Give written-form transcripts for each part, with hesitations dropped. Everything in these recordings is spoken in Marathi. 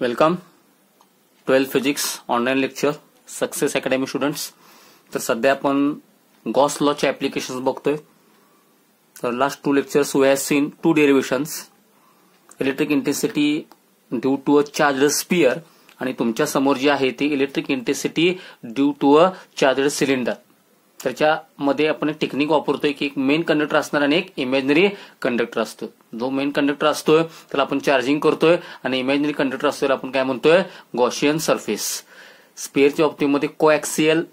Welcome 12th physics online lecture success academy students. तर सध्या आपण गॉस लॉचे ऍप्लिकेशन्स बघतोय. तर last 2 lectures we have seen 2 derivations, electric intensity due to a charged sphere आणि तुमच्या समोर जी आहे ती electric intensity due to a charged cylinder. त्याच्यामध्ये आपण एक टेक्निक वापरतोय की एक मेन कंडक्टर असणार आणि एक इमॅजिनरी कंडक्टर असतो. जो मेन कंडक्टर असतोय त्याला आपण चार्जिंग करतोय आणि इमॅजिनरी कंडक्टर असतोय आपण काय म्हणतोय, गॉशियन सरफेस. स्पियरच्या बाबतीमध्ये कोएक्सियल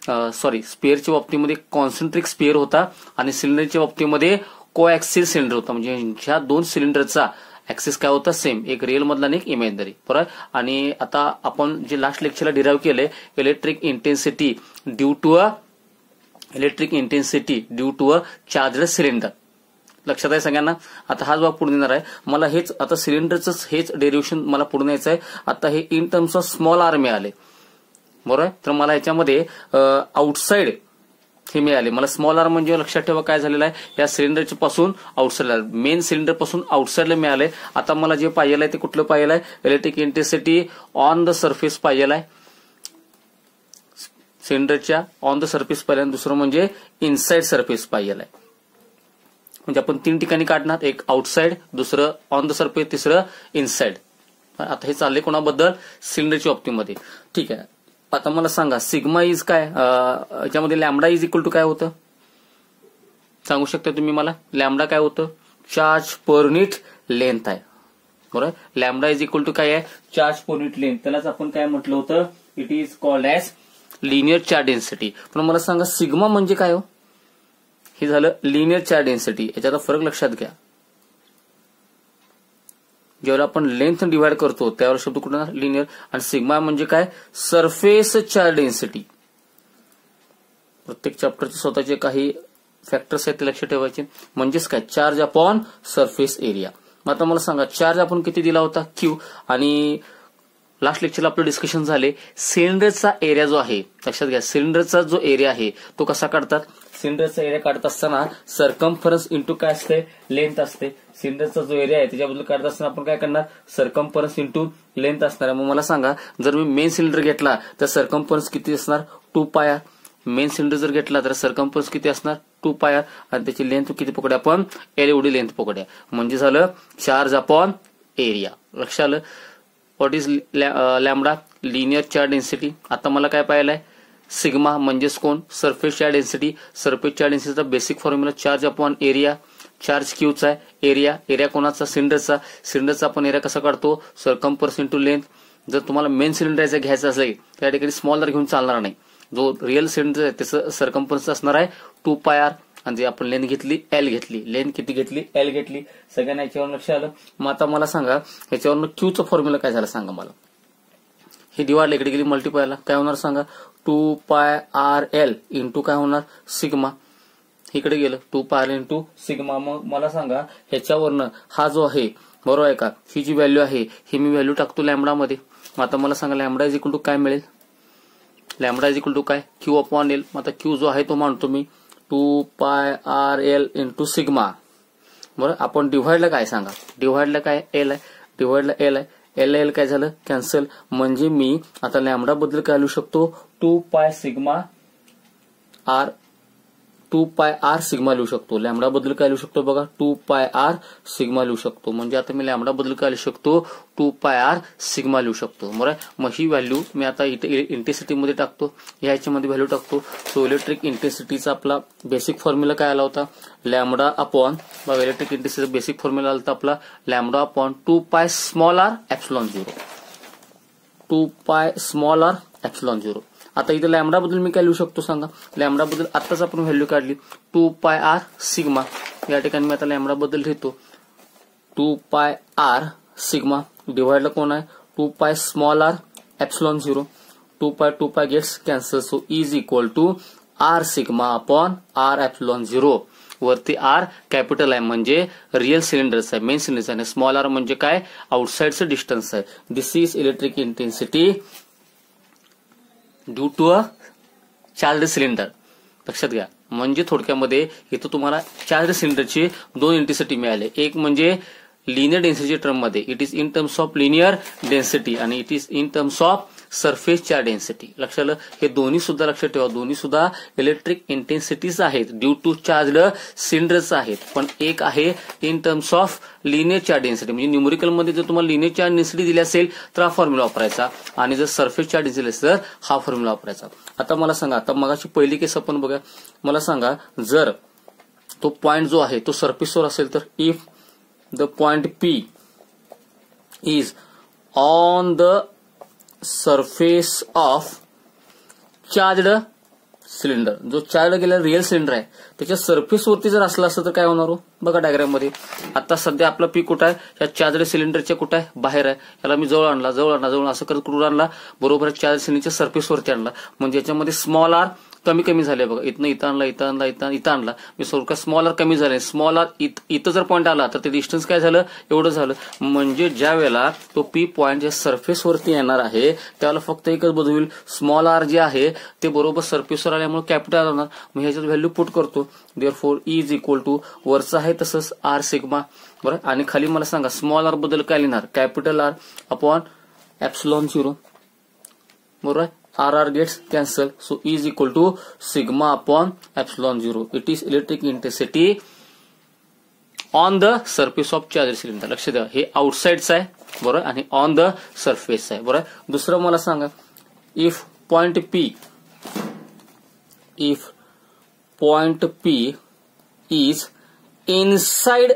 स्पियरच्या बाबतीमध्ये कॉन्सेंट्रिक स्पियर होता आणि सिलेंडरच्या बाबतीमध्ये कोएक्सियल सिलेंडर होता. म्हणजे ह्या 2 सिलेंडरचा ऍक्सिस काय होता, सेम, एक रिअल मधला आणि एक इमॅजिनरी. बरोबर. आणि आता आपण जे लास्ट लेक्चरला डिराईव्ह केलंय electric intensity due to a charged cylinder. लक्षात आहे सगळ्यांना. आता हा जो पुढे येणार आहे, मला हेच आता सिलेंडरच हेच डेरिव्हेशन मला पुढे न्यायचं आहे. आता हे in terms of small r मिळाले. बरोबर. तर मला याच्यामध्ये आउटसाइड हे मिळाले. मला स्मॉल आर म्हणजे लक्षात ठेवा काय झालेलं आहे, या सिलेंडरच्या पासून आउटसाइडला, मेन सिलेंडर पासून आउटसाइडला मिळाले. आता मला जे पाहिजे आहे ते कुठलं पाहिजे आहे, electric intensity on the surface पाहिजे आहे. सिलेंडरच्या ऑन द सरफेस पाहिजे आणि दुसरं म्हणजे इनसाइड सरफेस पाहिजे आहे. म्हणजे आपण 3 ठिकाणी काढणार, एक आउटसाइड, दुसरं ऑन द सरफेस, तिसरं इनसाइड. आता हे चालले कोणाबद्दल, सिलेंडरच्या बाबतीमध्ये. ठीक आहे. आता मला सांगा सिग्मा इज काय, याच्यामध्ये लॅम्बडा इज इक्वल टू काय होतं सांगू शकता तुम्ही मला. लॅम्बडा काय होतं, चार्ज पर युनिट लेंथ आहे. बरोबर. लॅम्बडा इज इक्वल टू काय आहे, चार्ज पर युनिट लेंथ. त्यालाच आपण काय म्हटलं होतं, it is called as linear charge density. पण मला सांगा सिग्मा म्हणजे काय हो. हे झालं लिनियर चार्ज डेन्सिटी. याच्याचा फरक लक्षात घ्या. जेव्हा आपण लेंथ डिवाइड करतो त्यावर शब्द कुठला, लिनियर. आणि सिग्मा म्हणजे काय, सरफेस चार्ज डेन्सिटी. प्रत्येक चॅप्टरचे स्वतःचे काही फॅक्टर्स आहेत ते लक्षात ठेवायचे. म्हणजेच काय, चार्ज अपॉन सरफेस एरिया. आता मला सांगा चार्ज आपण किती दिला होता, क्यू. आणि लास्ट लेक्चरला आपलं डिस्कशन झाले सिलेंडरचा एरिया जो आहे, लक्षात घ्या सिलेंडरचा जो एरिया आहे तो कसा काढतात. सिलेंडरचा एरिया काढत असताना सरकमफरन्स इंटू काय असते, लेंथ असते. सिलेंडरचा जो एरिया आहे त्याच्याबद्दल काढत असताना आपण काय करणार, सरकमफरन्स इंटू लेंथ असणार. मग मला सांगा जर मी मेन सिलेंडर घेतला तर सरकमफरन्स किती असणार, 2πr. मेन सिलेंडर जर घेतला तर सरकमफरन्स किती असणार, 2πr. आणि त्याची लेंथ किती पकडूया आपण, एल एवढी लेंथ पकडूया. म्हणजे झालं चार्ज अपॉन एरिया. लक्षात आलं. What is lambda, linear charge density. आता मला काय पाहिलंय, सिग्मा म्हणजेच कोण, surface charge density. Surface charge डेन्सिटीचा basic formula charge upon area. Charge क्यूचा आहे, एरिया कोणाचा, सिलेंडरचा. सिलेंडरचा आपण एरिया कसा काढतो, सरकमफरन्स इंटू लेंथ. जर तुम्हाला मेन सिलेंडर घ्यायचं असेल त्या ठिकाणी स्मॉलर घेऊन चालणार नाही. जो रिअल सिलेंडर आहे त्याचं सरकमफरन्स असणार आहे 2πr. आणि जे आपण लेंथ घेतली, एल घेतली. लेंथ किती घेतली, एल घेतली. सगळ्यांना याच्यावर लक्ष आलं. मग आता मला सांगा ह्याच्यावरनं क्यूचा फॉर्म्युला काय झाला सांगा मला. हे डिवाइड इकडे गेली मल्टिप्लायला काय होणार सांगा, 2πrl इंटू काय होणार, सिग्मा. इकडे गेलं 2πrl इंटू सिग्मा. मग मला सांगा ह्याच्यावरनं हा जो आहे, बरोबर आहे का, ही जी व्हॅल्यू आहे ही मी व्हॅल्यू टाकतो लॅम्बडा मध्ये. मग आता मला सांगा लॅम्बडा इज इक्वल टू काय मिळेल, लॅम्बडा इज इक्वल टू काय, क्यू अपॉन एल. मग आता क्यू जो आहे तो मानतो मी 2πrl इंटू सिग्मा. बरं. आपण डिव्हाइडला काय सांगा, डिव्हाइडला काय एल आहे, डिव्हाइडला एल आहे. एल काय झालं, कॅन्सल. म्हणजे मी आता लॅम्बडा बद्दल काय लिहू शकतो, 2π सिग्मा आर, 2πr सिग्मा लिहू शकतो. लॅम्बडा बद्दल काय लिहू शकतो बघा, 2πr सिग्मा लिहू शकतो. म्हणजे आता मी लॅम्बडा बद्दल काय लिहू शकतो, 2πr सिग्मा लिहू शकतो. बरोबर. मग ही व्हॅल्यू मी आता इंटेन्सिटी मध्ये टाकतो, ह्याच्यामध्ये व्हॅल्यू टाकतो. सो इलेक्ट्रिक इंटेन्सिटीचा आपला बेसिक फॉर्म्युला काय आला होता, लॅम्बडा अपॉन, बघा इलेक्ट्रिक इंटेन्सिटीचा बेसिक फॉर्म्युला आला होता आपला lambda upon 2π small r epsilon 0. 2π small r epsilon 0. आता इथं लॅम्बडा बद्दल मी काय लिहू शकतो सांगा, लॅम्बडा बद्दल आत्ताच आपण व्हॅल्यू काढली 2πr सिग्मा. या ठिकाणी मी आता लॅम्बडा बद्दल लिहितो 2πr सिग्मा. डिवाइडला कोण आहे, 2π small r epsilon 0. 2π gets cancel. So is equal to r sigma upon r epsilon 0. वरती आर कॅपिटल आहे म्हणजे रिअल सिलेंडरचा आहे, मेन सिलेंडरचा आहे. स्मॉल आर म्हणजे काय, आउटसाइडचं डिस्टन्स आहे. This is electric intensity due to a charge cylinder. लक्षात घ्या. म्हणजे थोडक्यामध्ये इथं तुम्हाला चार्ज सिलेंडरची 2 इंटेन्सिटी मिळाले. एक म्हणजे लिनियर डेन्सिटी टर्म मध्ये it is in terms of linear density आणि it is in terms of surface charge density. लक्षात आलं. हे दोन्ही सुद्धा लक्षात ठेवा, दोन्ही सुद्धा इलेक्ट्रिक इंटेन्सिटीज आहेत, ड्यू टू चार्जड सिलेंडर्स आहेत. पण एक आहे in terms of linear charge density, म्हणजे न्यूमेरिकल मध्ये जर तुम्हाला लिनियर चार्ज डेन्सिटी दिली असेल तर हा फॉर्म्युला वापरायचा आणि जर सरफेस चार्ज डेन्सिटी असेल तर हा फॉर्म्युला वापरायचा. आता मला सांगा, आता मगाची पहिली केस आपण बघा. मला सांगा, जर तो पॉइंट जो आहे तो सरफेसवर असेल तर if the point P is on the surface of charged cylinder, जो चार्ज केलेला रिअल सिलेंडर आहे त्याच्या सरफेसवरती जर असला असतं तर काय होणार हो? बघा डायग्राम मध्ये. आता सध्या आपला पी कुठं आहे? या चार्जड सिलेंडरच्या कुठं आहे? बाहेर आहे. याला मी जवळ आणला, जवळ असं करत कुठून आणला? बरोबर चार्ज सिलेंडरच्या सरफेसवरती आणला. म्हणजे याच्यामध्ये स्मॉल आर कमी झाले बघा. इथं आणला मी सोडका स्मॉल आर कमी झाले. स्मॉल आर इथं जर पॉईंट आला तर ते डिस्टन्स काय झालं? एवढं झालं. म्हणजे ज्या वेळेला तो पी पॉईंट ज्या सरफेसवरती येणार आहे त्यावेळेला फक्त एकच बदल होईल, स्मॉल आर जे आहे ते बरोबर सरफेसवर आल्यामुळे कॅपिटल होणार. मग ह्याच्यात व्हॅल्यू पुट करतो. Therefore E is equal to वरचं आहे तसंच आर सिग्मा, बरोबर. आणि खाली मला सांगा स्मॉल आर बद्दल काय लिहिणार? कॅपिटल आर अपॉन एप्सिलॉन 0, बरोबर. R gets cancel. So E is equal to sigma upon epsilon 0. It is electric intensity on the surface of charge cylinder. लक्ष द्या, हे आउटसाइडचं आहे, बरोबर, आणि ऑन द सरफेस आहे, बरोबर. दुसरं मला सांगा, if point P is inside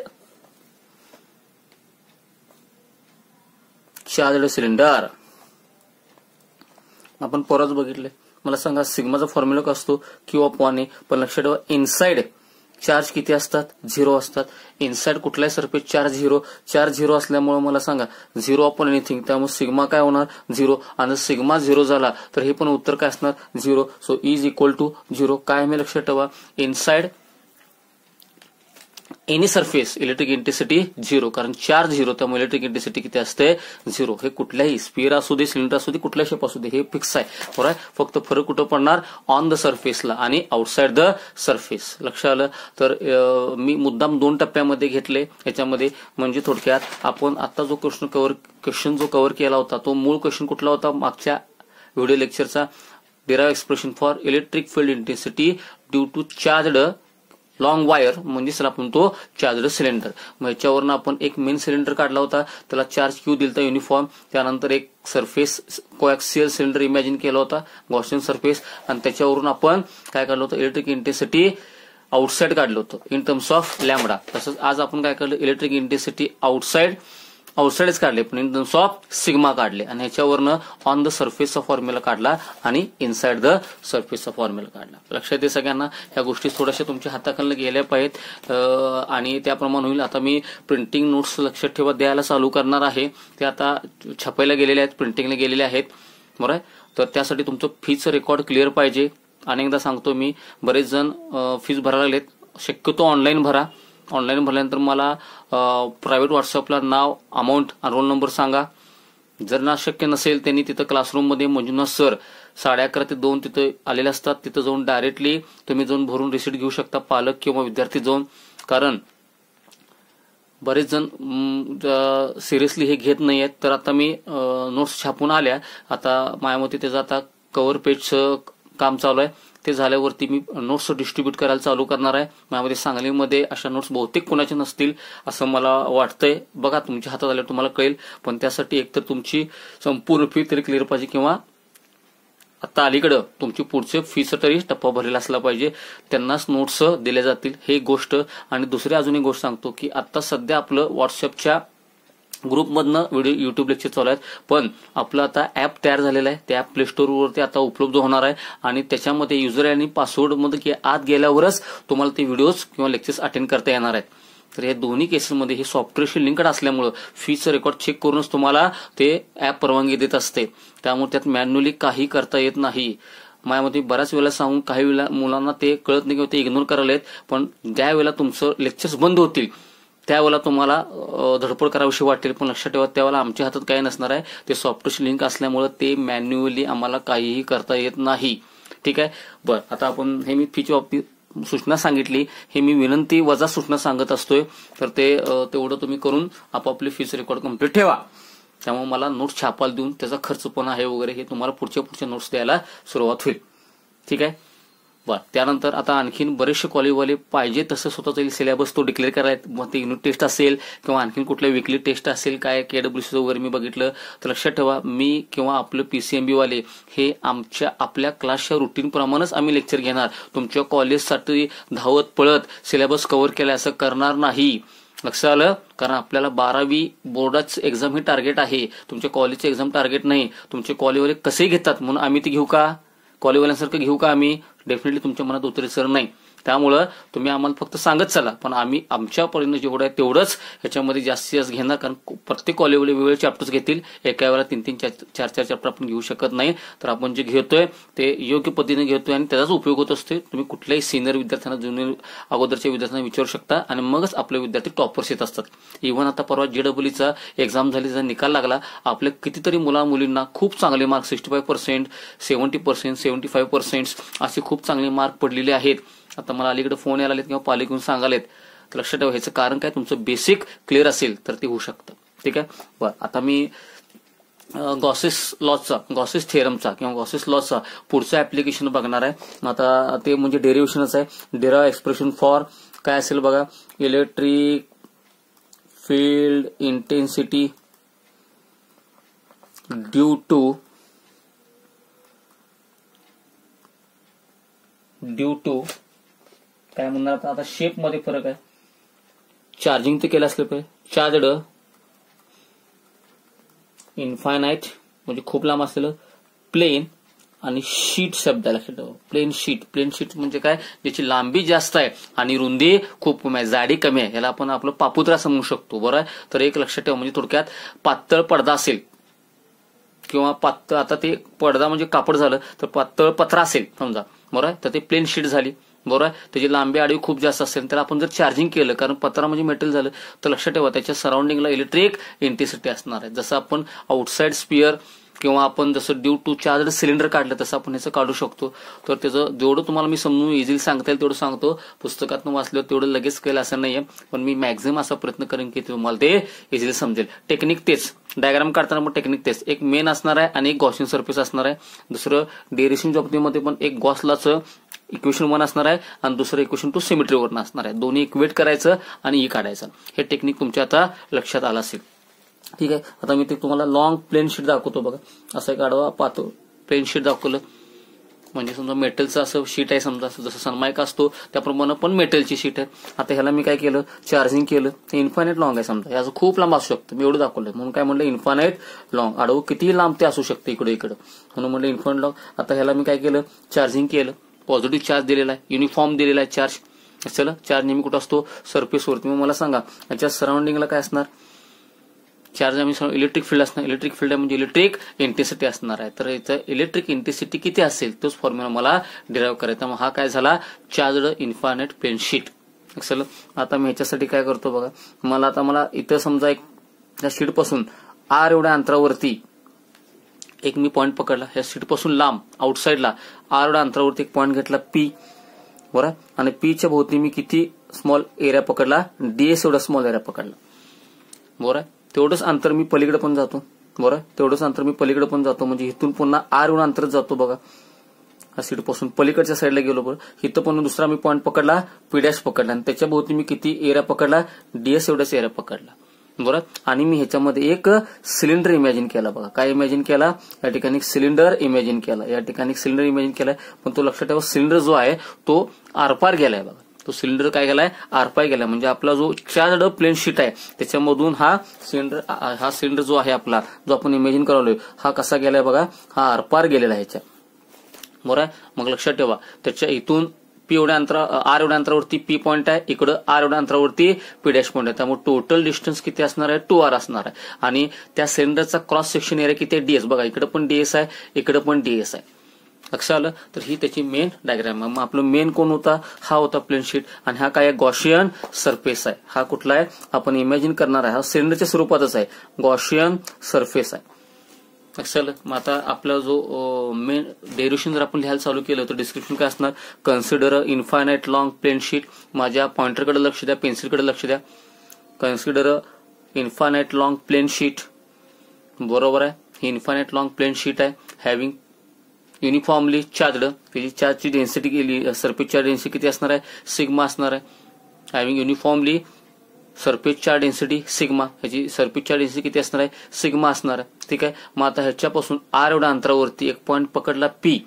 charge cylinder. आपण परत बघितले. मला सांगा सिग्माचा फॉर्म्युला काय असतो? Q upon A. पण लक्षात ठेवा इनसाइड चार्ज किती असतात? 0 असतात. इनसाइड कुठलाही सरफेस चार्ज 0 असल्यामुळे मला सांगा 0 अपॉन एनिथिंग, त्यामुळे सिग्मा काय होणार? 0. आणि जर सिग्मा 0 झाला तर हे पण उत्तर काय असणार? 0. So E is equal to 0. काय मी लक्षात ठेवा, inside any surface electric intensity 0, कारण चार्ज 0 त्यामुळे इलेक्ट्रिक इंटेन्सिटी किती असते? 0. हे कुठल्याही स्फिअर असू दे, सिलेंडर असू दे, कुठल्या शेप असू दे, हे फिक्स आहे, बरोबर. फक्त फरक कुठं पडणार? ऑन द सरफेसला आणि आउटसाइड द सरफेस. लक्षात आलं. तर मी मुद्दाम 2 टप्प्यामध्ये घेतले याच्यामध्ये, म्हणजे थोडक्यात आपण आता जो क्वेश्चन जो कव्हर केला होता तो मूळ क्वेश्चन कुठला होता? मागच्या व्हिडिओ लेक्चरचा, derive expression for electric field intensity due to charged long wire, म्हणजेच आपण तो चार्जड सिलेंडर. मग याच्यावरून आपण एक मेन सिलेंडर काढला होता, त्याला चार्ज Q दिलता युनिफॉर्म. त्यानंतर एक सरफेस कोएक्सियल सिलेंडर इमॅजिन केला होता, गॉसियन सरफेस, आणि त्याच्यावरून आपण काय काढलं होतं? इलेक्ट्रिक इंटेन्सिटी आउटसाइड काढलं होतं इन टर्म्स ऑफ लॅम्बडा. तसंच आज आपण काय काढलं? इलेक्ट्रिक इंटेन्सिटी आउटसाइडच काढले, पण इन टर्म्स ऑफ सिग्मा काढले, आणि ह्याच्यावरनं ऑन द सरफेसचा फॉर्म्युला काढला आणि इनसाइड द सरफेसचा फॉर्म्युला काढला. लक्षात दे सगळ्यांना, ह्या गोष्टी थोड्याशा तुमच्या हाताखाली गेल्या पाहिजेत आणि त्याप्रमाणे होईल. आता मी प्रिंटिंग नोट्स लक्षात ठेवा द्यायला चालू करणार आहे. ते आता छापायला गेलेले आहेत, प्रिंटिंगला गेलेले आहेत, बरोबर. तर त्यासाठी तुमचं फीचं रेकॉर्ड क्लिअर पाहिजे. अनेकदा सांगतो मी, बरेच जण फीस भरायला लागलेत. शक्यतो ऑनलाईन भरा. ऑनलाईन भरल्यानंतर मला प्रायव्हेट व्हॉट्सअपला नाव, अमाऊंट, रोल नंबर सांगा. जर ना शक्य नसेल त्यांनी तिथं क्लासरूम मध्ये मंजुनाथ सर 11:30 ते 2 तिथं आलेले असतात. तिथं जाऊन डायरेक्टली तुम्ही जाऊन भरून रिसीट घेऊ शकता, पालक किंवा विद्यार्थी जाऊन. कारण बरेच जण सिरियसली हे घेत नाहीयेत. तर आता मी नोट्स छापून आल्या, आता माझ्यामते त्याचं आता कव्हर पेजचं काम चालू आहे. ते झाल्यावरती मी नोट्स डिस्ट्रीब्यूट करायला चालू करणार आहे. माझ्यामध्ये सांगलीमध्ये अशा नोट्स बहुतेक कोणाचे नसतील असं मला वाटतंय. बघा तुमच्या हातात आल्यावर तुम्हाला कळेल. पण त्यासाठी एकतर तुमची संपूर्ण फी तरी क्लिअर पाहिजे, किंवा आता अलीकडं तुमची पुढचे फीचा तरी टप्पा भरलेला असला पाहिजे, त्यांनाच नोट्स दिल्या जातील. हे एक गोष्ट. आणि दुसरी अजून एक गोष्ट सांगतो की आता सध्या आपलं व्हॉट्सअपच्या ग्रुपमधनं व्हिडिओ युट्यूब लेक्चर चालू आहेत, पण आपलं आता ऍप तयार झालेलं आहे. ते ऍप प्ले स्टोर वरती आता उपलब्ध होणार आहे, आणि त्याच्यामध्ये युजर आणि पासवर्ड मध्ये आत गेल्यावरच तुम्हाला ते व्हिडिओज किंवा लेक्चर्स अटेंड करता येणार आहेत. तर या दोन्ही केसेसमध्ये हे सॉफ्टवेअरशी लिंकड असल्यामुळे फीचं रेकॉर्ड चेक करूनच तुम्हाला ते ऍप परवानगी देत असते. त्यामुळे त्यात मॅन्युअली काही करता येत नाही. माझ्यामध्ये बऱ्याच वेळेला सांगून काही वेळेला मुलांना ते कळत नाही किंवा ते इग्नोर करायला येत. पण ज्या वेळेला तुमचं लेक्चर्स बंद होतील त्यावेळेला तुम्हाला धडपड करावीशी वाटेल. पण लक्षात ठेवा, त्यावेळेला आमच्या हातात काही नसणार आहे. ते सॉफ्टवेअरशी लिंक असल्यामुळे ते मॅन्युअली आम्हाला काहीही करता येत नाही. ठीक आहे. बरं, आता आपण हे मी फीच्या बाबतीत सूचना सांगितली, हे मी विनंती वजा सूचना सांगत असतोय, तर ते तेवढं तुम्ही करून आपापली फीस रेकॉर्ड कम्प्लीट ठेवा. त्यामुळे मला नोट्स छापायला देऊन त्याचा खर्च पण आहे वगैरे हे तुम्हाला पुढच्या नोट्स द्यायला सुरुवात होईल. ठीक आहे. बरं, त्यानंतर आता आणखीन बरेचसे कॉलेजवाले पाहिजे तसं स्वतःचा सिलेबस तो डिक्लेअर करायला, मग ते युनिट टेस्ट असेल किंवा आणखीन कुठल्या वीकली टेस्ट असेल, काय KWC वगैरे मी बघितलं, तर लक्षात ठेवा मी किंवा आपलं PCMB वाले हे आपल्या क्लासच्या रुटीन प्रमाणेच आम्ही लेक्चर घेणार. तुमच्या कॉलेजसाठी धावत पळत सिलेबस कव्हर केला असं करणार नाही. लक्षात आलं? कारण आपल्याला 12वी बोर्डाचं एक्झाम ही टार्गेट आहे, तुमच्या कॉलेजचे एक्झाम टार्गेट नाही. तुमचे कॉलेजवाले कसे घेतात म्हणून आम्ही ते घेऊ का? कॉलेजवाल्यांसारखं घेऊ का आम्ही? डेफिनेटली तुमच्या मनात उतरेसर नाही. त्यामुळं तुम्ही आम्हाला फक्त सांगत चला, पण आम्ही आमच्यापर्यंत जेवढं आहे तेवढंच ह्याच्यामध्ये जास्तीत जास्त घेणार. कारण प्रत्येक कॉलेजवाले वेगवेगळे चॅप्टर्स घेतील, एका वेळेला 3-3, 4-4 चॅप्टर आपण घेऊ शकत नाही. तर आपण जे घेतोय ते योग्य पद्धतीने घेतोय आणि त्याचाच उपयोग होत असतो. तुम्ही कुठल्याही सिनियर विद्यार्थ्यांना, ज्युनियर अगोदरच्या विद्यार्थ्यांना विचारू शकता आणि मगच आपले विद्यार्थी टॉपर्स येत असतात. इव्हन आता परवा JEEचा एक्झाम झाली, त्याचा निकाल लागला, आपल्या कितीतरी मुलींना खूप चांगले मार्क 65%, 70%, 75% असे खूप चांगले मार्क पडलेले आहेत. आता मला अलीकडे फोन यायला किंवा पालिकेहून सांगालेत. तर लक्षात ठेवा, ह्याचं कारण काय, तुमचं बेसिक क्लिअर असेल तर ते होऊ शकतं. ठीक आहे. बरं, आता मी गॉसेस थेरमचा किंवा गॉसेस लॉचा पुढचं ऍप्लिकेशन बघणार आहे. आता ते म्हणजे डेरिव्हेशनच आहे. डेरा एक्सप्रेशन फॉर काय असेल बघा, electric field intensity due to काय म्हणणार आता शेप मध्ये फरक आहे. चार्जिंग ते केलं असलं पाहिजे, चार्जड इन्फायनाइट म्हणजे खूप लांब असलेलं, प्लेन आणि शीट शब्द लक्षात ठेवा. प्लेन शीट म्हणजे काय, ज्याची लांबी जास्त आहे आणि रुंदी खूप कमी आहे, जाडी कमी आहे. याला आपण आपलं पापुत्रा समजू शकतो. बरोबर आहे. तर एक लक्षात ठेवा, म्हणजे थोडक्यात पातळ पडदा असेल किंवा आता ते पडदा म्हणजे कापड झालं, तर पातळ पत्रा असेल समजा, बरोबर आहे, तर ते प्लेन शीट झाली. बरोबर आहे. त्याची लांबी आडवी खूप जास्त असेल तर आपण जर चार्जिंग केलं, कारण पत्रा म्हणजे मेटल झालं, तर लक्षात ठेवा त्याच्या सराउंडिंगला इलेक्ट्रिक इंटेन्सिटी असणार आहे. जसं आपण आउटसाइड स्पिअर किंवा आपण जसं ड्यू टू चार्ज सिलेंडर काढलं तसं आपण ह्याचं काढू शकतो. तर त्याचं जेवढं तुम्हाला मी समजून इझिली सांगता येईल तेवढं सांगतो. पुस्तकातून वाचलं तेवढं लगेच केलं असं नाहीये, पण मी मॅक्झिमम असा प्रयत्न करेन की तुम्हाला ते इझिली समजेल. टेक्निक तेच, डायग्राम काढताना पण टेक्निक तेच, एक मेन असणार आहे आणि एक गॉसियन सरफेस असणार आहे. दुसरं डेरिव्हेशन बाबतीमध्ये पण एक गॉसलाचं इक्वेशन 1 असणार आहे आणि दुसरं इक्वेशन 2 सिमेट्रीवरनं असणार आहे. दोन्ही इक्वेट करायचं आणि काढायचं. हे टेक्निक तुमच्या आता लक्षात आलं असेल. ठीक आहे. आता मी ते तुम्हाला लॉंग प्लेन शीट दाखवतो बघा. असं एक आडवा पाहतो प्लेन शीट दाखवलं, म्हणजे समजा मेटलचं असं शीट आहे, समजा जसं सनमायका असतो त्याप्रमाणे पण मेटलची शीट आहे. आता ह्याला मी काय केलं, चार्जिंग केलं. ते इन्फायनाइट लॉंग आहे समजा, याचं खूप लांब असू शकतं, मी एवढं दाखवलं म्हणून काय म्हणलं इन्फायनाइट लॉंग. आडवं किती लांब ते असू शकतं इकडे म्हणून म्हणलं इन्फायनाइट लॉंग. आता ह्याला मी काय केलं, चार्जिंग केलं, पॉझिटिव्ह चार्ज दिलेला आहे, युनिफॉर्म दिलेला आहे चार्ज. चला, चार्ज नेहमी कुठं असतो, सरफेसवरती. मग मला सांगा याच्या सराउंडिंगला काय असणार, चार्ज आम्ही इलेक्ट्रिक फील्ड असणार. इलेक्ट्रिक फील्ड म्हणजे इलेक्ट्रिक इंटेन्सिटी असणार आहे. तर इथं इलेक्ट्रिक इंटेन्सिटी किती असेल तोच फॉर्म्युला मला डिराईव्ह करायचा. मग हा काय झाला, चार्जड इन्फायनाइट प्लेन शीट. चला, आता मी ह्याच्यासाठी काय करतो बघा, मला इथं समजा एक त्या शीट पासून R एवढ्या अंतरावरती एक मी पॉईंट पकडला, ह्या शीट पासून लांब आउटसाइडला R एवढ्या अंतरावरती एक पॉईंट घेतला P, बरोबर, आणि P च्या भोवती मी किती स्मॉल एरिया पकडला, DS एवढा स्मॉल एरिया पकडला. बरोबर, तेवढंच अंतर मी पलीकडे पण जातो. बरोबर, तेवढंच अंतर मी पलीकडे पण जातो, म्हणजे इथून पुन्हा R एवढं अंतर जातो बघा. हा सीट पासून पलीकडच्या साईडला गेलो, बरं इथं पण दुसरा मी पॉईंट पकडला, P' पकडला आणि त्याच्या भोवती मी किती एरिया पकडला, DS एवढाच एरिया पकडला. बरोबर, आणि मी ह्याच्यामध्ये एक सिलेंडर इमॅजिन केला बघा. काय इमॅजिन केला, या ठिकाणी सिलेंडर इमॅजिन केला, या ठिकाणी सिलेंडर इमॅजिन केलाय. पण तो लक्षात ठेवा, सिलेंडर जो आहे तो आरपार गेलाय बघा. तो सिलेंडर काय गेलाय, आरपार गेलाय. म्हणजे आपला जो चार्जड प्लेन शीट आहे त्याच्यामधून हा सिलेंडर जो आहे आपला, जो आपण इमॅजिन करालोय, हा कसा गेलाय बघा, हा आरपार गेलेला आहे ह्याच्या. बरोबर, मग लक्षात ठेवा त्याच्या इथून R एवढ्या अंतरावरती P पॉईंट आहे, इकडं R एवढ्या अंतरावरती P' पॉईंट आहे. त्यामुळे टोटल डिस्टन्स किती असणार आहे, 2R असणार आहे. आणि त्या सिलेंडरचा क्रॉस सेक्शन एरिया किती आहे, DS. बघा इकडे पण DS आहे, इकडे पण DS आहे. लक्षात आलं. तर ही त्याची मेन डायग्राम. मग आपलं मेन कोण होता, हा होता प्लेन शीट. आणि हा काय, गॉशियन सरफेस आहे. हा कुठला आहे, आपण इमॅजिन करणार आहे, हा सिलेंडरच्या स्वरूपातच आहे, गॉशियन सरफेस आहे. चल मग आता आपला जो मेन डेरिव्हेशन जर आपण लिहायला चालू केलं तर डिस्क्रिप्शन काय असणार, consider infinite long plane sheet. माझ्या पॉइंटरकडे लक्ष द्या, पेन्सिलकडे लक्ष द्या. Consider infinite long plane sheet, बरोबर आहे. ही इन्फायनाइट लॉंग प्लेन शीट आहे, हॅव्हिंग युनिफॉर्मली चार्जड. त्याची चार्जची डेन्सिटी केली, सरफेस चार्ज डेन्सिटी किती असणार आहे, सिग्मा असणार आहे. Having uniformly surface charge density sigma, ह्याची सरफेस चार्ज डेन्सिटी किती असणार आहे, सिग्मा असणार आहे. ठीक आहे. मग आता ह्याच्यापासून आर एवढ्या अंतरावरती एक पॉईंट पकडला पी,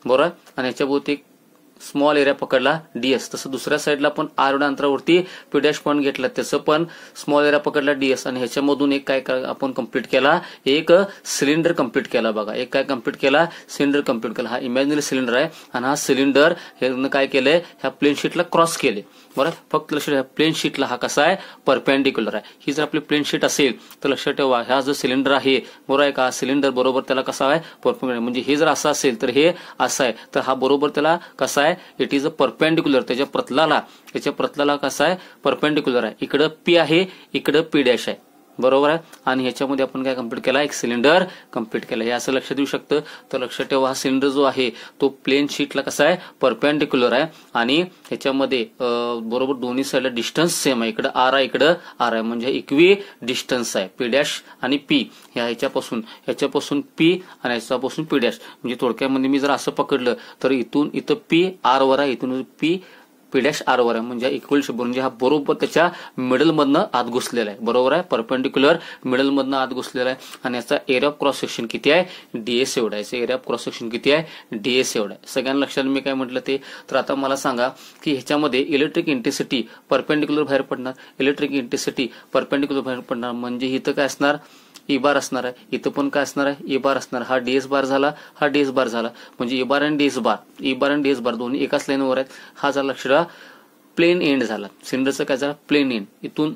बरोबर, आणि ह्याच्याभोवती एक स्मॉल एरिया पकडला डीएस. तसं दुसऱ्या साईडला पण आर एवढ्या अंतरावरती पी डॅश पॉईंट घेतला, त्याचं पण स्मॉल एरिया पकडला डीएस. आणि ह्याच्यामधून एक काय आपण कम्प्लीट केला, एक सिलेंडर कम्प्लीट केला. बघा, एक काय कम्प्लीट केला, सिलेंडर कम्प्लीट केला. हा इमॅजिनरी सिलेंडर आहे आणि हा सिलेंडर हे काय केलंय, ह्या प्लेन शीटला क्रॉस केले. बरं, फक्त लक्षात ठेवा प्लेन शीटला हा कसा आहे, परपेंडिक्युलर आहे. ही जर आपली प्लेन शीट असेल तर लक्षात ठेवा हा जो सिलेंडर आहे, बरोबर आहे का, सिलेंडर बरोबर त्याला कसा आहे, परपेंडिक्युलर. म्हणजे हे जर असं असेल तर हे असं आहे, तर हा बरोबर त्याला कसा आहे, इट इज अ परपेंडिक्युलर. त्याच्या प्रतलाला कसा आहे, परपेंडिक्युलर आहे. इकडं पी आहे, इकडं पी डॅश आहे, बरोबर आहे. आणि ह्याच्यामध्ये आपण काय कम्प्लीट केला, एक सिलेंडर कम्प्लीट केला. हे असं लक्षात येऊ शकतं. तर लक्षात ठेवा हा सिलेंडर जो आहे तो प्लेन शीटला कसा आहे, परपेंडिक्युलर आहे. आणि ह्याच्यामध्ये बरोबर दोन्ही साईडला डिस्टन्स सेम आहे. इकडं आर आहे, इकडं आर आहे, म्हणजे इक्वी डिस्टन्स आहे पी डॅश आणि पी. ह्याच्यापासून पी आणि ह्याच्यापासून पी डॅश. म्हणजे थोडक्यामध्ये मी जर असं पकडलं तर इथून इथं पी आर वर आहे, इथून पी पी डॅश आर वर आहे, म्हणजे इक्वल म्हणजे हा बरोबर त्याच्या मिडल मधनं आत घुसलेला आहे, बरोबर आहे. परपेंडिक्युलर मिडल मधनं आत घुसलेला आहे. आणि याचा एरिया ऑफ क्रॉस सेक्शन किती आहे, डीएस एवढा आहे. एरिया ऑफ क्रॉस सेक्शन किती आहे, डीएस एवढा आहे. सगळ्यांना लक्षात मी काय म्हटलं ते. तर आता मला सांगा की ह्याच्यामध्ये इलेक्ट्रिक इंटेन्सिटी परपेंडिक्युलर बाहेर पडणार, इलेक्ट्रिक इंटेन्सिटी परपेंडिक्युलर बाहेर पडणार. म्हणजे इथं काय असणार, ई बार असणार आहे, इथं पण काय असणार आहे, ई बार असणार. हा डीएस बार झाला, हा डीएस बार झाला. म्हणजे ई बार आणि डीएस बार दोन्ही एकाच लाईनवर आहेत. हा झाला लक्षात प्लेन एंड झाला सिलेंडरचा. काय झाला, प्लेन एंड. इथून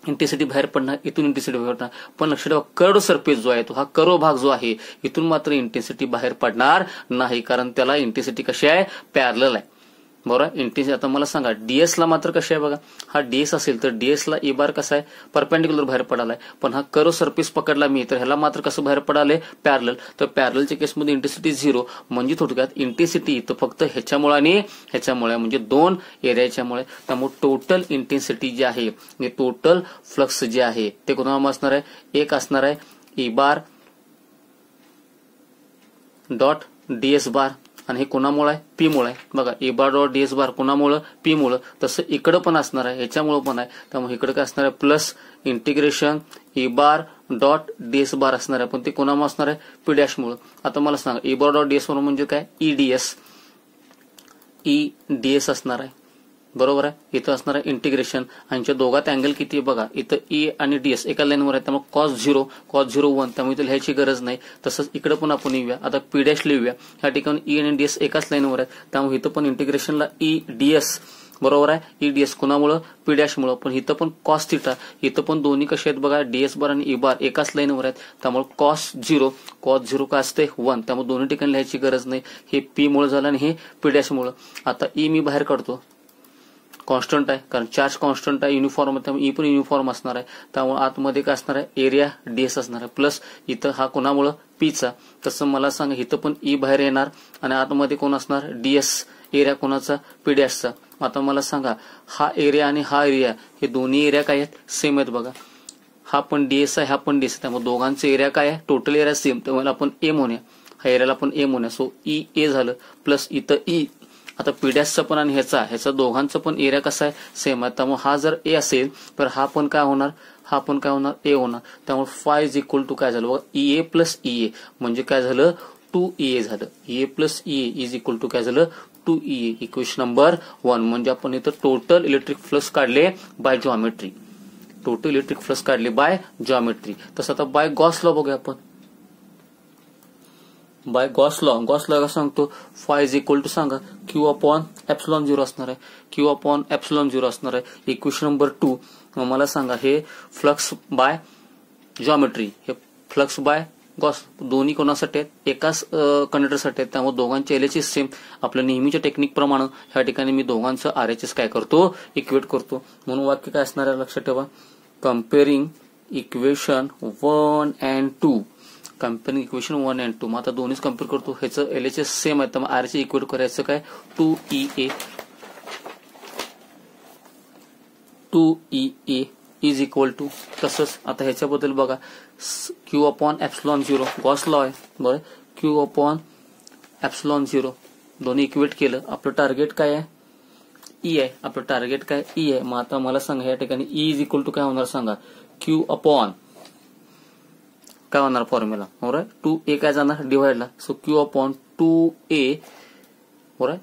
इंटेन्सिटी बाहेर पडणार, इथून इंटेन्सिटी बाहेर पडणार. पण लक्षात ठेवा कर्व सरफेस जो आहे तो हा कर्व भाग जो आहे इथून मात्र इंटेन्सिटी बाहेर पडणार नाही, कारण त्याला इंटेन्सिटी कशी आहे, पॅरलल आहे, बरोबर. इंटेन्सिटी आता मला सांगा डीएस ला मात्र कशी आहे, बघा हा डीएस असेल तर डीएस ला ए बार कसा आहे, परपेंडिक्युलर बाहेर पडालाय. पण हा कर्व सरफेस पकडला मी तर ह्याला मात्र कसं बाहेर पडाले, पॅरलल. तर पॅरलच्या केसमध्ये इंटेन्सिटी 0. म्हणजे थोडक्यात इंटेन्सिटी इथं फक्त ह्याच्यामुळे आणि ह्याच्यामुळे, म्हणजे दोन एरियाच्यामुळे. त्यामुळे टोटल इंटेन्सिटी जी आहे, टोटल फ्लक्स जे आहे ते कोणाला असणार आहे, एक असणार आहे ई बार डॉट डीएस बार. आणि हे कोणामुळे आहे, पी मुळे आहे. बघा ए बार डॉट डीएस बार कोणामुळे, पी मुळे. तसं इकडं पण असणार आहे, ह्याच्यामुळे पण आहे. त्यामुळे इकडे काय असणार आहे, प्लस इंटिग्रेशन ए बार डॉट डीएस बार असणार आहे. पण ते कोणामुळे असणार आहे, पी डॅश मुळे. आता मला सांगा ए बार डॉट डीएस म्हणजे काय, ईडीएस असणार आहे, बरोबर आहे. इथं असणार आहे इंटिग्रेशन. आणि दोघात अँगल किती आहे बघा, इथं ई आणि डीएस एका लाईनवर आहे, त्यामुळे कॉस 0 1, त्यामुळे इथं लिहायची गरज नाही. तसंच इकडे पण आपण येऊया, आता पी डॅश लिहूया. ह्या ठिकाणी ई आणि डीएस एकाच लाईनवर आहेत, त्यामुळे इथं पण इंटिग्रेशनला ई डीएस, बरोबर आहे. ईडीएस कोणामुळे, पी डॅश मुळे. पण इथं पण कॉस थिटा, इथं पण दोन्ही कसे आहेत बघा, डीएस बार आणि ई बार एकाच लाईनवर आहेत, त्यामुळे कॉस 0 काय असते 1, त्यामुळे दोन्ही ठिकाणी लिहायची गरज नाही. हे पी मुळे झालं आणि हे पी डॅश मुळे. आता ई मी बाहेर काढतो, कॉन्स्टंट आहे कारण चार्ज कॉन्स्टंट आहे, युनिफॉर्म आहे, त्यामुळे ई पण युनिफॉर्म असणार आहे. त्यामुळे आतमध्ये काय असणार आहे, एरिया डीएस असणार आहे. प्लस इथं हा कोणामुळे, पीचा. तसं मला सांगा इथं पण ई बाहेर येणार आणि आतमध्ये कोण असणार, डीएस. एरिया कोणाचा, पी डॅशचा. आता मला सांगा हा एरिया आणि हा एरिया हे दोन्ही एरिया काय आहेत, सेम आहेत. बघा हा पण डीएस आहे, हा पण डीएस. त्यामुळे दोघांचे एरिया काय आहे, टोटल एरिया सेम. त्यामुळे आपण ए म्हणूया, हा एरियाला आपण ए म्हणूया. सो ई ए झालं, प्लस इथं ई. आता पी डॅशचा पण आणि ह्याचा दोघांचा पण एरिया कसा आहे, सेम आहे. त्यामुळे हा जर ए असेल तर हा पण काय होणार, ए होणार. त्यामुळे फाय इज इक्वल टू काय झालं बघा, E A plus E A. म्हणजे काय झालं, 2EA झालं. A plus EA is equal to काय झालं, 2EA. Equation number 1. म्हणजे आपण इथं टोटल इलेक्ट्रिक फ्लक्स काढले बाय जॉमेट्री. तसं आता बाय गॉस लॉ बघूया आपण. बाय गॉस लॉ का सांगतो, फाय इज इक्वल टू सांगा क्यू अपॉन एप्सिलॉन 0 असणार आहे, इक्वेशन नंबर 2. मला सांगा हे फ्लक्स बाय जॉमेट्री, हे फ्लक्स बाय गॉस दोन्ही कोणासाठी आहेत, एकाच कंडक्टरसाठी आहेत. त्यामुळे दोघांचे एलएचएस सेम. आपल्या नेहमीच्या टेक्निक प्रमाणे ह्या ठिकाणी मी दोघांचं आरएचएस काय करतो, इक्वेट करतो. म्हणून वाक्य काय असणार आहे लक्षात ठेवा, comparing equation 1 and 2. Comparing equation 1 and 2. मग आता दोन्हीच कम्पेअर करतो. ह्याचं LHS सेम आहे तर मग आरचे इक्वेट करायचं काय 2EA इज इक्वल टू. तसंच आता ह्याच्याबद्दल बघा Q upon epsilon 0 Gauss law आहे बरं. Q अपॉन एप्सिलॉन 0 दोन्ही इक्वेट केलं. आपलं टार्गेट काय आहे E आहे. आपलं टार्गेट काय E आहे. मग आता मला सांगा या ठिकाणी E इज इक्वल टू काय होणार सांगा Q अपॉन काय होणार फॉर्म्युला बरोबर 2A काय जाणार डिवाइडला. सो Q अपॉन 2A बरोबर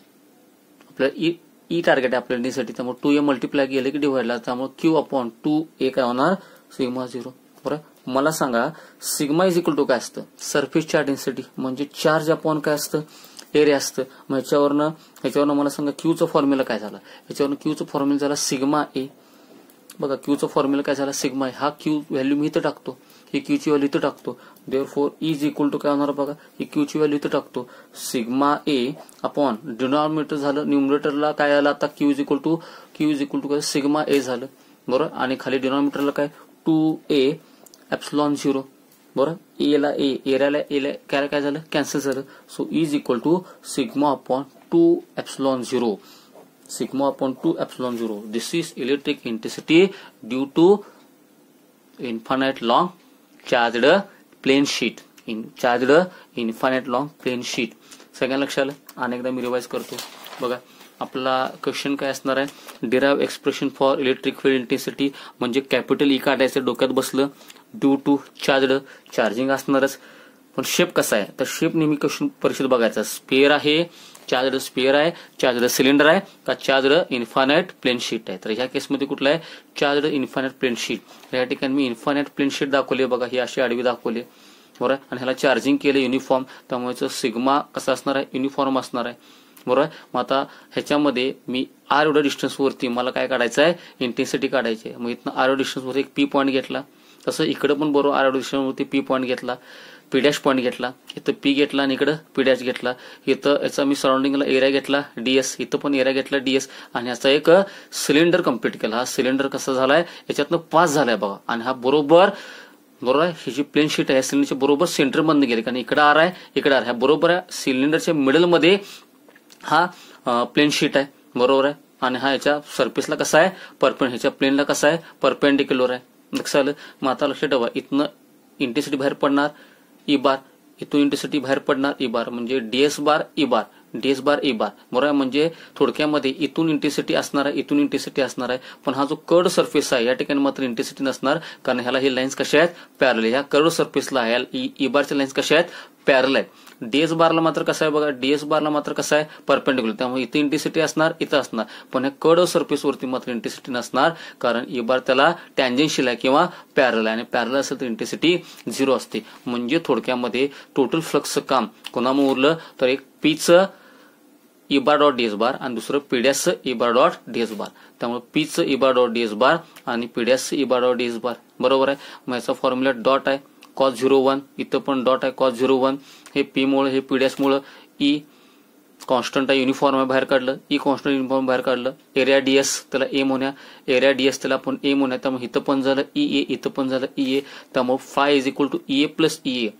आपल्याला ई टार्गेट आहे आपल्या इंटेन्सिटी त्यामुळे 2A मल्टिप्लाय केलं की डिवाइडला त्यामुळे Q अपॉन 2A काय होणार सिग्मा 0 बरोबर. मला सांगा सिग्मा इज इक्वल टू काय असतं सरफेस चार्ज डेन्सिटी म्हणजे चार्ज अपॉन काय असतं एरिया असतं. मग ह्याच्यावरनं मला सांगा क्यूचा फॉर्म्युला काय झाला. ह्याच्यावरनं क्यूचा फॉर्म्युला झाला सिग्मा ए. बघा क्यूचा फॉर्म्युला काय झाला सिग्मा ए. हा क्यू व्हॅल्यू मी इथं टाकतो ही क्यूची व्हॅल्यू इथं टाकतो. देअरफॉर इज इक्वल टू काय होणार बघा ही क्यूची व्हॅल्यू इथं टाकतो सिग्मा ए अपॉन डिनॉमिनेटर झालं न्यूमरेटरला काय आलं आता क्यू इज इक्वल टू काय सिग्मा ए झालं बरोबर. आणि खाली डिनॉमिनेटरला काय 2A एप्सिलॉन 0 बरोबर. एला एरियाला काय झालं कॅन्सल झालं. So is equal to sigma upon 2 epsilon 0 sigma upon 2 epsilon 0. This is electric intensity due to infinite long charged plane sheet. Infinite long plane sheet. सगळ्यांना लक्षात आलं. अनेकदा मी रिवाइज करतो बघा. आपला क्वेश्चन काय असणार आहे derive expression for electric field intensity म्हणजे कॅपिटल ई काढायचं डोक्यात बसलं ड्यू टू चार्जिंग असणारच. पण शेप कसा आहे तर शेप नेहमी क्वेश्चन परीक्षेत बघायचा. स्पेअर आहे चार्जड स्पेअर आहे चार्जड सिलेंडर आहे का चार्जड इन्फानाइट प्लेन शीट आहे. तर ह्या केसमध्ये कुठलं आहे चार्जड इन्फानाइट प्लेन शीट. या ठिकाणी मी इन्फानाइट प्लेन शीट दाखवले बघा ही अशी आडवी दाखवली बरोबर. आणि ह्याला चार्जिंग केलं युनिफॉर्म त्यामुळे सिग्मा कसा असणार आहे युनिफॉर्म असणार आहे बरोबर. मग आता ह्याच्यामध्ये मी आर एवढ्या डिस्टन्स वरती मला काय काढायचं आहे इंटेन्सिटी काढायची आहे. मग इथनं आर एवढ्या डिस्टन्स वरती एक पी पॉईंट घेतला. तसं इकडे पण बरोबर आर एवढ्या डिस्टन्स वरती पी पॉईंट घेतला पी डॅश पॉईंट घेतला. इथं पी घेतला आणि इकडं पी डॅश घेतला. इथं याचा मी सराउंडिंगला एरिया घेतला डीएस. इथं पण एरिया घेतला डीएस आणि याचा एक सिलेंडर कम्प्लीट केला. हा सिलेंडर कसा झालाय याच्यातनं पास झालाय बघा. आणि हा बरोबर आहे ही जी प्लेन शीट आहे सिलेंडरच्या बरोबर सेंटर मधून गेली कारण इकडे आर आहे इकडे आर ह्या बरोबर आहे सिलेंडरच्या मिडल मध्ये हा प्लेन शीट आहे बरोबर आहे. आणि हा याच्या सरफेसला कसा आहे ह्याच्या प्लेनला कसा आहे परपेंडिक्युलर आहे. लक्षात आलं. मग आता लक्षात ठेवा इथनं इंटेन्सिटी बाहेर पडणार ई बार इथून इंटेन्सिटी बाहेर पडणार ई बार म्हणजे डीएस बार ई बार बरोबर आहे. म्हणजे थोडक्यामध्ये इथून इंटेन्सिटी असणार आहे इथून इंटेन्सिटी असणार आहे. पण हा जो कर्ड सरफेस आहे या ठिकाणी मात्र इंटेन्सिटी नसणार कारण ह्याला हे लाईन्स कशा आहेत पॅरल. ह्या कर्ड सरफेसला ई बारच्या लाईन्स कशा आहेत पॅरल आहेत. डीएस बारला मात्र कसं आहे बघा डीएस बारला मात्र कसं आहे परपेंडिक्युलर त्यामुळे इथं इंटेन्सिटी असणार इथं असणार. पण ह्या कर्ड सरफेस वरती मात्र इंटेन्सिटी नसणार कारण ई बार त्याला टँजेन्शियल आहे किंवा पॅरल आहे आणि पॅरल असेल तर इंटेन्सिटी 0 असते. म्हणजे थोडक्यामध्ये टोटल फ्लक्सचं काम कोणामुळे उरलं तर एक पीचं ई बार डॉट डीएस बार आणि दुसरं पीडॅसचं ई बार डॉट डीएस बार. त्यामुळे पीचं ई बार डॉट डीएस बार आणि पीडॅसचं ई बार डॉट डीएस बार बरोबर आहे. मग याचा फॉर्म्युला डॉट आहे कॉस 0 1 इथं पण डॉट आहे कॉस 0 1 हे पी मुळे हे पीडॅस मुळे ई कॉन्स्टंट आहे युनिफॉर्म आहे बाहेर काढलं ई कॉन्स्टंट युनिफॉर्म बाहेर काढलं. एरिया डीएस त्याला ए म्हणूया एरिया डीएस त्याला आपण ए म्हणूया त्यामुळे इथं पण झालं ई ए इथं पण झालं ई ए. त्यामुळे phi is equal to E A plus E A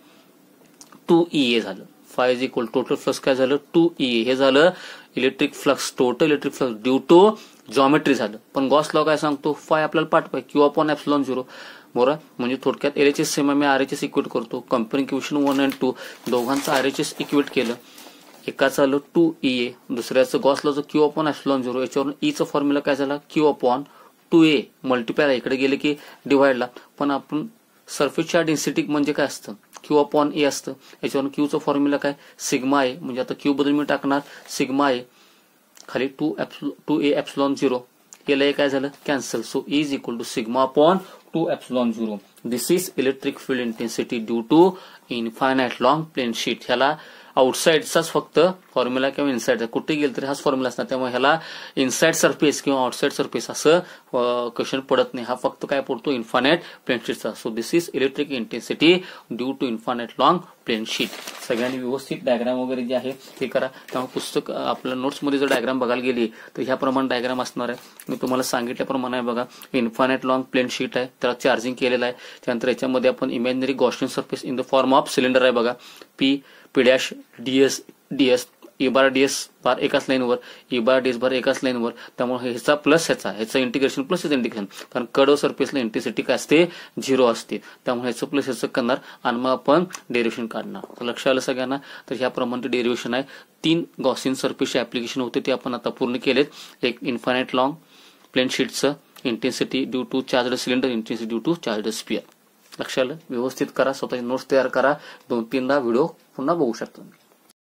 2EA झालं. Phi is equal total flux काय झालं 2EA हे झालं electric flux total electric flux due to geometry झालं. पण गॉस लॉ काय सांगतो फाय आपल्याला पाठवाय Q अपॉन एप्सिलॉन 0 बरोबर. म्हणजे थोडक्यात LHS सेम मी RHS इक्वेट करतो कम्पेअरिंग इक्वेशन 1 and 2 दोघांचं RHS इक्वेट केलं. एकाचं आलं 2EA दुसऱ्याचं गॉस लॉचं Q अपॉन एप्सिलॉन 0 याच्यावरून ईचा फॉर्म्युला काय झाला Q अपॉन 2A मल्टिप्लाय इकडे गेले की डिवाइडला. पण आपण सरफेसच्या डेन्सिटी म्हणजे काय असतं Q अपॉन ए असतं. याच्यावरून क्यूचा फॉर्म्युला काय सिग्मा ए म्हणजे आता क्यू बद्दल मी टाकणार सिग्मा ए खाली 2A एप्सिलॉन 0 केलं काय झालं cancel. So is equal to sigma upon 2 epsilon 0. This is electric field intensity due to infinite long plane sheet. ह्याला आउटसाइडचाच फक्त फॉर्म्युला किंवा इनसाइडचा कुठे गेल तरी हाच फॉर्म्युला असणार. त्यामुळे ह्याला इनसाइड सरफेस किंवा आउटसाइड सरफेस असं क्वेश्चन पडत नाही. हा फक्त काय पडतो इन्फानाइट प्लेन शीटचा. So this is electric intensity due to infinite long plane sheet. सगळ्यांनी व्यवस्थित डायग्राम वगैरे जे आहे ते करा. त्यामुळे पुस्तक आपल्या नोट्समध्ये जर डायग्राम बघायला गेली तर ह्याप्रमाणे डायग्राम असणार आहे. मी तुम्हाला सांगितल्याप्रमाणे आहे बघा, इन्फानाइट लॉंग प्लेन शीट आहे, त्याला चार्जिंग केलेलं आहे. त्यानंतर याच्यामध्ये आपण imaginary Gaussian surface in the form of cylinder आहे बघा, पी डॅश डीएस ई बार डीएस बार एकाच लाईनवर, ई बार डीएस बार एकाच लाईनवर. त्यामुळे ह्याचा प्लस ह्याचा इंटिग्रेशन प्लस ह्याचं इंटिग्रेशन, कारण कडव सरफेसला इंटेन्सिटी काय असते 0 असते. त्यामुळे ह्याचं प्लस ह्याचं करणार आणि मग आपण डेरिव्हेशन काढणार. तर लक्ष आलं सगळ्यांना. तर ह्याप्रमाणे डेरिव्हेशन आहे. 3 गॉसियन सरफेसचे ऍप्लिकेशन होते ते आपण आता पूर्ण केलेत. एक इन्फानाइट लॉंग प्लेन शीटचं intensity due to charged cylinder, intensity due to charged sphere. लक्ष आलं. व्यवस्थित करा, स्वतःची नोट्स तयार करा. 2-3दा व्हिडिओ पुन्हा बघू शकता.